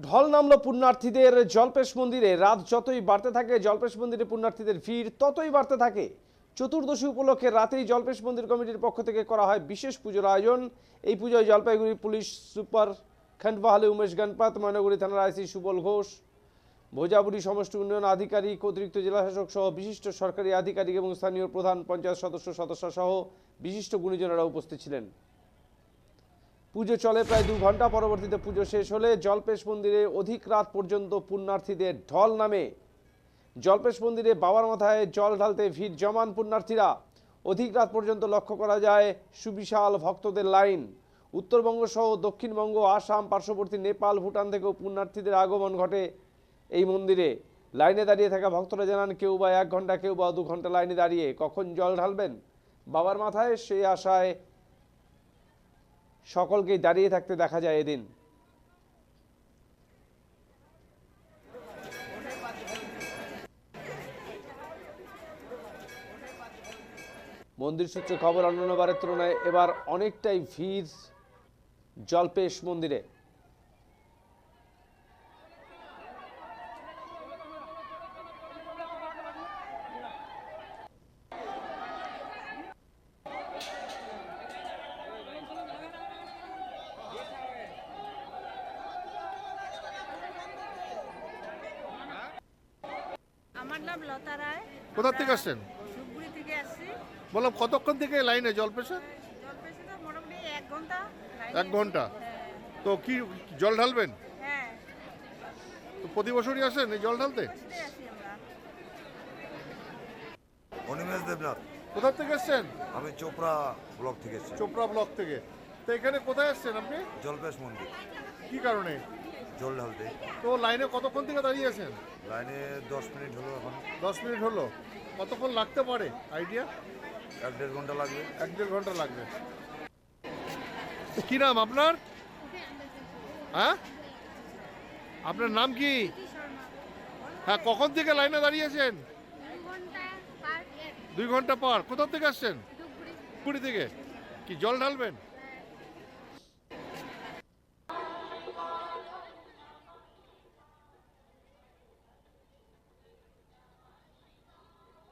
ঢল নামলো পুণ্যার্থীদের জল্পেশ মন্দিরে। রাত যতই বাড়তে থাকে জল্পেশ মন্দিরে পুণ্যার্থীদের ভিড় ততই বাড়তে থাকে। চতুর্দশী উপলক্ষে রাতেই জল্পেশ মন্দির কমিটির পক্ষ থেকে করা হয় বিশেষ পুজোর আয়োজন। এই পুজোয় জলপাইগুড়ি পুলিশ সুপার খণ্ডবাহালে উমেশ গণপত, ময়নাগুড়ি থানার আইসি সুবল ঘোষ, ভোজাবুড়ি সমষ্টি উন্নয়ন আধিকারিক, অতিরিক্ত জেলাশাসক সহ বিশিষ্ট সরকারি আধিকারিক এবং স্থানীয় প্রধান পঞ্চায়েত সদস্য সহ বিশিষ্ট গুণীজনেরা উপস্থিত ছিলেন। পুজো চলে প্রায় 2 ঘন্টা। পরবর্তীতে পুজো শেষ হলে জল্পেশ মন্দিরে অধিক রাত পর্যন্ত পুণ্যার্থীদের ঢল নামে। জল্পেশ মন্দিরে বাবার মাথায় জল ঢালতে ভিড় জমান পুণ্যার্থীরা। অধিক রাত পর্যন্ত লক্ষ্য করা যায় সুবিশাল ভক্তদের লাইন। উত্তরবঙ্গ সহ দক্ষিণবঙ্গ, আসাম, পার্শ্ববর্তী নেপাল, ভুটান থেকেও পুণ্যার্থীদের আগমন ঘটে এই মন্দিরে। লাইনে দাঁড়িয়ে থাকা ভক্তরা জানান, কেউ বা 1 ঘন্টা, কেউ বা 2 ঘন্টা লাইনে দাঁড়িয়ে কখন জল ঢালবেন বাবার মাথায় সেই আশায় সকলকেই দাঁড়িয়ে থাকতে দেখা যায় এদিন। মন্দির সূত্রে খবর, অন্যান্যবারের তুলনায় এবার অনেকটাই ভিড় জল্পেশ মন্দিরে। আমার নাম লতা রায়। কোথা থেকে আসছেন? ধূপগুড়ি থেকে আসছি। বললাম কতক্ষণ থেকে লাইনে জলপেশে? জলপেশে তো মোটামুটি 1 ঘন্টা। 1 ঘন্টা। হ্যাঁ। তো কি জল ঢালবেন? হ্যাঁ, তো প্রতি বছরই আসেন এই জল ঢালতে? বসতে আসি আমরা। অনিমেষ দেবনাথ। কোথা থেকে আসছেন? আমি চোপড়া ব্লক থেকে এসেছি। চোপড়া ব্লক থেকে। তো এখানে কোথায় আসছেন আপনি? জলপেশ মন্দির কি কারণে? জল ঢালতে। তো লাইনে কতক্ষণ থেকে দাঁড়িয়ে আছেন? লাইনে 10 মিনিট হলো এখন। 10 মিনিট হলো। কতক্ষণ লাগতে পারে আইডিয়া? 1-1.5 ঘন্টা লাগবে। 1-1.5 ঘন্টা লাগবে। কি নাম আপনার? হ্যাঁ, আপনার নাম কি? হ্যাঁ, কখন থেকে লাইনে দাঁড়িয়েছেন? 2 ঘন্টা পার। কোথা থেকে আসছেন? ধূপগুড়ি থেকে। কি জল ঢালবেন?